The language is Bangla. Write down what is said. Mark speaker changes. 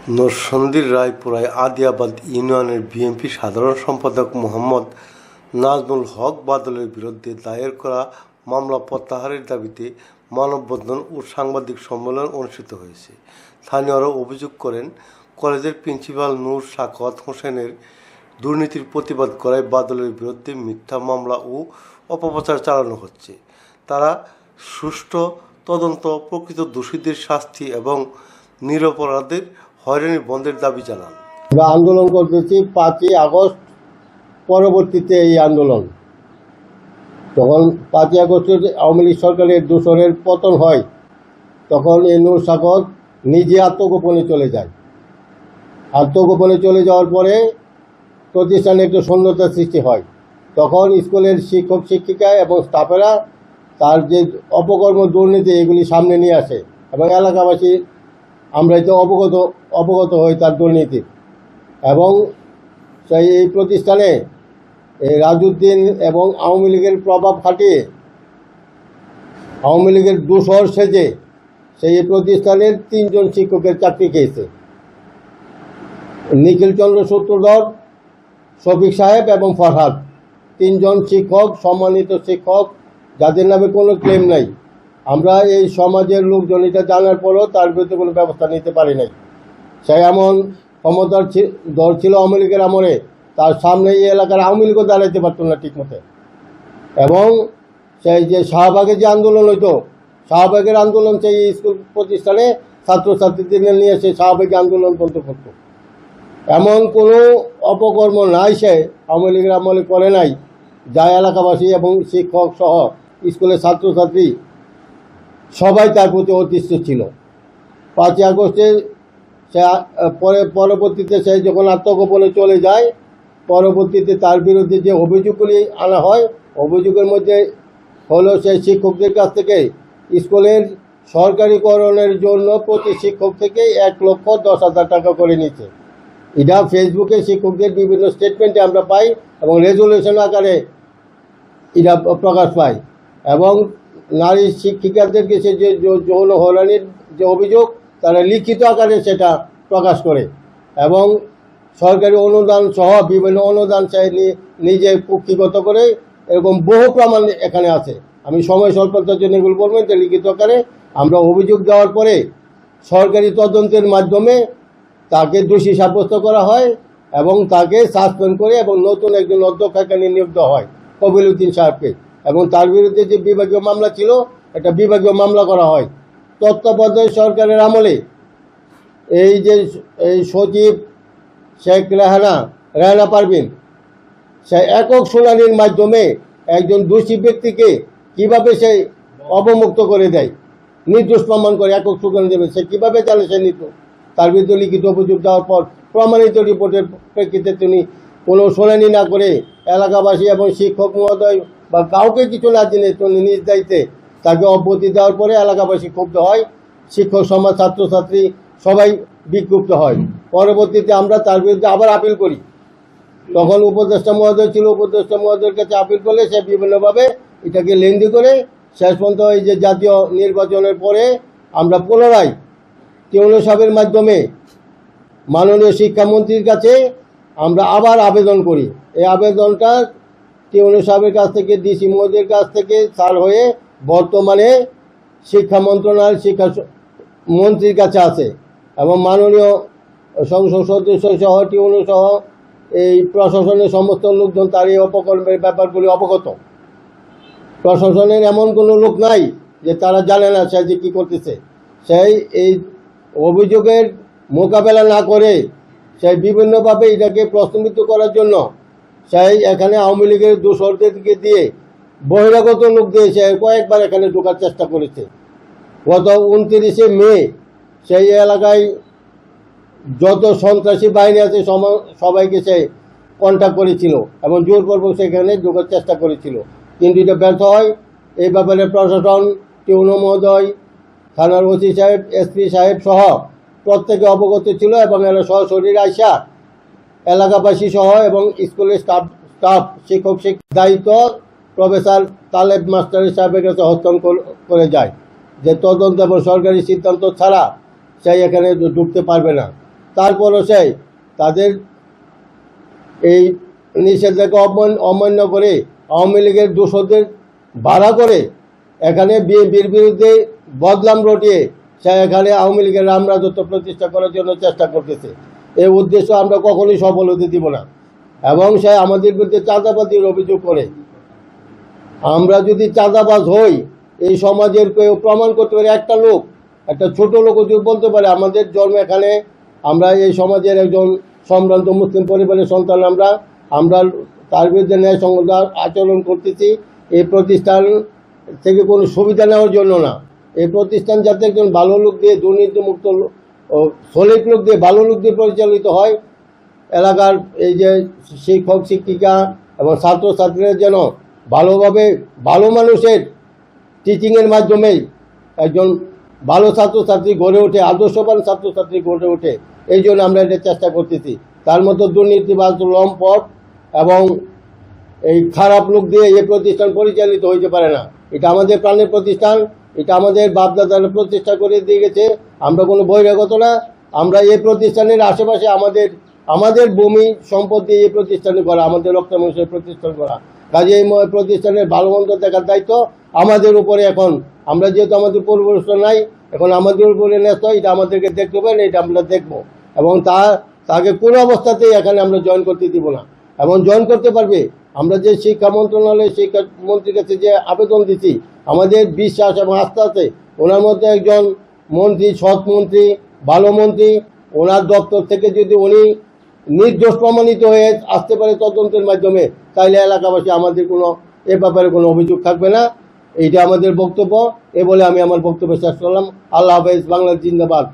Speaker 1: নরসিংদীর রায়পুরায় আদিয়াবাদ ইউনিয়নের বিএনপি সাধারণ সম্পাদক মোহাম্মদ নাজমুল হক বাদলের বিরুদ্ধে দায়ের করা মামলা প্রত্যাহারের দাবিতে মানববন্ধন ও সাংবাদিক সম্মেলন অনুষ্ঠিত হয়েছে। স্থানীয়রা অভিযোগ করেন, কলেজের প্রিন্সিপাল নূর সাখাওয়াত হোসেনের দুর্নীতির প্রতিবাদ করায় বাদলের বিরুদ্ধে মিথ্যা মামলা ও অপপ্রচার চালানো হচ্ছে। তারা সুষ্ঠু তদন্ত, প্রকৃত দোষীদের শাস্তি এবং নিরপরাধের হয়রানি বন্ধের দাবি জানান।
Speaker 2: আমরা আন্দোলন করতেছি 5ই আগস্ট পরবর্তীতে এই আন্দোলন, যখন 5ই আগস্টের আওয়ামী লীগ সরকারের দূষণের পতন হয়, তখন এই নূর সাখাওয়াত নিজে আত্মগোপনে চলে যায়। আত্মগোপনে চলে যাওয়ার পরে প্রতিষ্ঠানে একটু শূন্যতার সৃষ্টি হয়। তখন স্কুলের শিক্ষক শিক্ষিকা এবং স্টাফেরা তার যে অপকর্ম, দুর্নীতি, এগুলি সামনে নিয়ে আসে এবং এলাকাবাসী আমরা তো অবগত হই তার দুর্নীতি। এবং সেই এই প্রতিষ্ঠানে রাজউদ্দিন এবং আওয়ামী লীগের প্রভাব খাটিয়ে, আওয়ামী লীগের দূষর সেজে সেই প্রতিষ্ঠানের 3 জন শিক্ষকের চাকরি খেয়েছে। নিখিল চন্দ্র সূত্রধর, শফিক সাহেব এবং ফরহাদ, 3 জন শিক্ষক, সম্মানিত শিক্ষক, যাদের নামে কোনো ক্লেম নাই। আমরা এই সমাজের লোকজন এটা জানার পরও তার বিরুদ্ধে কোনো ব্যবস্থা নিতে পারি নাই। সে এমন ক্ষমতার দল ছিল আওয়ামী লীগের আমলে, তার সামনে এই এলাকার আওয়ামী লীগও দাঁড়াইতে পারত না ঠিক মতো। এবং সেই যে শাহবাগে যে আন্দোলন হইতো, শাহবাগের আন্দোলন সেই স্কুল প্রতিষ্ঠানে ছাত্রছাত্রীদের নিয়ে সে শাহবাগে আন্দোলন বন্ধ করত। এমন কোনো অপকর্ম নাই সে আওয়ামী লীগের আমলে করে নাই, যা এলাকাবাসী এবং শিক্ষক সহ স্কুলের ছাত্রছাত্রী সবাই তার প্রতি অতিষ্ঠ ছিল। 5ই আগস্টে সে পরবর্তীতে সে যখন আত্মগোপনে চলে যায়, পরবর্তীতে তার বিরুদ্ধে যে অভিযোগগুলি আনা হয়, অভিযোগের মধ্যে হলো সে শিক্ষকদের কাছ থেকে স্কুলের সরকারিকরণের জন্য প্রতি শিক্ষক থেকে 1,10,000 টাকা করে নিচ্ছে। এটা ফেসবুকে শিক্ষকদের বিভিন্ন স্টেটমেন্টে আমরা পাই এবং রেজুলেশন আকারে এটা প্রকাশ পায়। এবং নারী শিক্ষিকাদেরকে সে যে যৌন হয়রানির যে অভিযোগ, তারা লিখিত আকারে সেটা প্রকাশ করে এবং সরকারি অনুদান সহ বিভিন্ন অনুদান চাই নিজে কুক্ষিগত করে, এরকম বহু প্রমাণ এখানে আছে। আমি সময় স্বল্পতার জন্য এগুলো বলবো যে লিখিত আকারে আমরা অভিযোগ দেওয়ার পরে সরকারি তদন্তের মাধ্যমে তাকে দোষী সাব্যস্ত করা হয় এবং তাকে সাসপেন্ড করে এবং নতুন একজন অধ্যক্ষ এখানে নিয়োগ দেওয়া হয়, কবিলউদ্দিন সাহেবকে। এবং তার বিরুদ্ধে যে বিভাগীয় মামলা ছিল, এটা বিভাগীয় মামলা করা হয়। তত্ত্বাবধায়ক সরকারের আমলে এই সচিব শেখ রেহানা পারভিন সে একক শুনানির মাধ্যমে একজন দোষী ব্যক্তিকে কিভাবে সে অবমুক্ত করে দেয়, নির্দোষ প্রমাণ করে একক শুনানি দেবে, সে কীভাবে জানে সে নির্দোষ? তার বিরুদ্ধে লিখিত অভিযোগ দেওয়ার পর প্রমাণিত রিপোর্টের প্রেক্ষিতে তিনি কোনো শুনানি না করে এলাকাবাসী এবং শিক্ষক মহোদয় বা কাউকে কিছু না জেনে তিনি নিজ দায়িত্বে তাকে অব্যাহতি দেওয়ার পরে এলাকাবাসী ক্ষুব্ধ হয়, শিক্ষক সমাজ, ছাত্রছাত্রী সবাই বিক্ষুব্ধ হয়। পরবর্তীতে আমরা তার বিরুদ্ধে আবার আপিল করি। তখন উপদেষ্টা মহোদয় ছিল, উপদেষ্টা মহোদয়ের কাছে আপিল করলে সে বিভিন্নভাবে এটাকে লেন্দি করে শেষ পর্যন্ত এই যে জাতীয় নির্বাচনের পরে আমরা পুনরায় টিউনো সাহেবের মাধ্যমে মাননীয় শিক্ষামন্ত্রীর কাছে আমরা আবার আবেদন করি। এই আবেদনটা টিউনো সাহেবের কাছ থেকে, ডিসি মহোদয়ের কাছ থেকে স্যার হয়ে বর্তমানে শিক্ষা মন্ত্রণালয়ের শিক্ষা মন্ত্রীর কাছে আছে এবং মাননীয় সংসদ সদস্য সহ টিউনো সহ এই প্রশাসনের সমস্ত লোকজন তার এই অপকর্মের ব্যাপারগুলি অবগত। প্রশাসনের এমন কোনো লোক নাই যে তারা জানে না সে যে কী করতেছে। সেই এই অভিযোগের মোকাবেলা না করে সেই বিভিন্নভাবে এটাকে প্রশ্নবিদ্ধ করার জন্য সেই এখানে আওয়ামী লীগের দোসরদেরকে দিয়ে বহিরাগত লোক দিয়ে সে কয়েকবার এখানে ঢোকার চেষ্টা করেছে। গত 29শে মে সেই এলাকায় যত সন্ত্রাসী বাহিনী আছে সবাইকে সে কন্ট্যাক্ট করেছিল এবং জোরপূর্বক সেখানে ঢোকার চেষ্টা করেছিল, কিন্তু এটা ব্যর্থ হয়। এই ব্যাপারে প্রশাসন, টিউনো মহোদয়, থানার ওসি সাহেব, এসপি সাহেব সহ প্রত্যেকে অবগত ছিল এবং এরা সরাসরি আইসা এলাকাবাসী সহ এবং স্কুলের স্টাফ শিক্ষক দায়িত্ব প্রফেসর তালেব মাস্টার সাহেবের কাছে হস্তান্তর করে যায় যে তদন্ত এবং সরকারি সিদ্ধান্ত ছাড়া সে এখানে ঢুকতে পারবে না। তারপরও সে তাদের এই নিষেধাজ্ঞা অমান্য করে আওয়ামী লীগের দোষরদের ভাড়া করে এখানে বিএনপির বিরুদ্ধে বদনাম রটিয়ে সে এখানে আওয়ামী লীগের রামরাজত্ব প্রতিষ্ঠা করার জন্য চেষ্টা করতেছে। এই উদ্দেশ্য আমরা কখনোই সফল হতে দিব না। এবং সে আমাদের বিরুদ্ধে চাঁদাবাজির অভিযোগ করে। আমরা যদি চাঁদাবাজ হই, এই সমাজের কেউ প্রমাণ করতে পারে, একটা লোক, একটা ছোট লোক যদি বলতে পারে আমাদের জন্ম এখানে, আমরা এই সমাজের একজন সম্ভ্রান্ত মুসলিম পরিবারের সন্তান, আমরা তার বিরুদ্ধে ন্যায়সঙ্গত আচরণ করতেছি, এই প্রতিষ্ঠান থেকে কোনো সুবিধা নেওয়ার জন্য না। এই প্রতিষ্ঠান যাতে একজন ভালো লোক দিয়ে, দুর্নীতিমুক্ত সলিড লোক দিয়ে, ভালো লোক দিয়ে পরিচালিত হয়, এলাকার এই যে শিক্ষক শিক্ষিকা এবং ছাত্রছাত্রীরা যেন ভালোভাবে ভালো মানুষের টিচিংয়ের মাধ্যমেই একজন ভালো ছাত্রছাত্রী গড়ে ওঠে, আদর্শবান ছাত্রছাত্রী গড়ে ওঠে, এই জন্য আমরা এটা চেষ্টা করতেছি। তার মতো দুর্নীতিবাজ, লম্পট এবং এই খারাপ লোক দিয়ে এই প্রতিষ্ঠান পরিচালিত হইতে পারে না। এটা আমাদের প্রাণের প্রতিষ্ঠান, এটা আমাদের বাপদাদারা প্রতিষ্ঠা করে দিয়ে গেছে। আমরা কোনো বহিরাগত না। আমরা এই প্রতিষ্ঠানের আশেপাশে আমাদের ভূমি সম্পদ দিয়ে এই প্রতিষ্ঠানে করা, আমাদের রক্ত মাংসের প্রতিষ্ঠান করা। কাজে এই প্রতিষ্ঠানের ভালো মন্দ দেখার দায়িত্ব আমাদের উপরে। এখন আমরা যেহেতু আমাদের পরিবেশ নাই, এখন আমাদের উপরে ন্যস্ত, এটা আমাদেরকে দেখতে হবে, এটা আমরা দেখবো। এবং তাকে কোনো অবস্থাতেই এখানে আমরা জয়েন করতে দিব না। এবং জয়েন করতে পারবে, আমরা যে শিক্ষা মন্ত্রণালয় শিক্ষামন্ত্রীর কাছে যে আবেদন দিচ্ছি, আমাদের বিশ্বাস এবং আস্থা আছে ওনার মধ্যে একজন মন্ত্রী, সৎ মন্ত্রী, ভালো মন্ত্রী, ওনার দপ্তর থেকে যদি উনি নির্দোষ প্রমাণিত হয়ে আসতে পারে তদন্তের মাধ্যমে, তাইলে এলাকাবাসী আমাদের কোনো এ ব্যাপারে কোনো অভিযোগ থাকবে না। এইটা আমাদের বক্তব্য। এ বলে আমি আমার বক্তব্য শেষ করলাম। আল্লাহ হাফেজ। বাংলা জিন্দাবাদ।